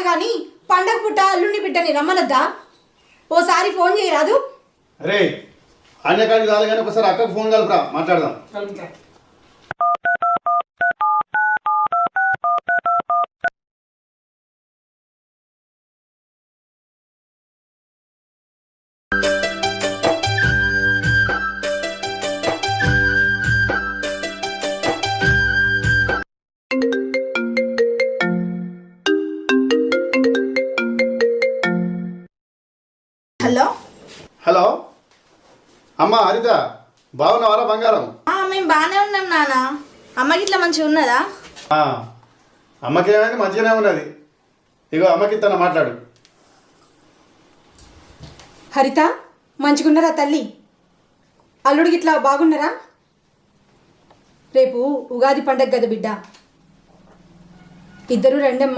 కానీ పండగ పుట్ట అల్లుండి బిడ్డని రమ్మనద్దా? ఓసారి ఫోన్ చేయరాదు? అరే అన్యకాడికి కాదు కానీ ఒకసారి అక్కకు ఫోన్ కలుపురా, మాట్లాడదాం. హలో హలో అమ్మ హరిత, బాగున్నావారా బంగారం? మేము బాగానే ఉన్నాం నాన్న. అమ్మకి ఇట్లా మంచిగా ఉన్నదా? అమ్మకేమైంది, మంచిగానే ఉన్నది. ఇగో అమ్మకి తన మాట్లాడు. హరిత మంచిగున్నారా తల్లి? అల్లుడికి ఇట్లా బాగున్నారా? రేపు ఉగాది పండగ కదా బిడ్డ, ఇద్దరు రెండమ్మా.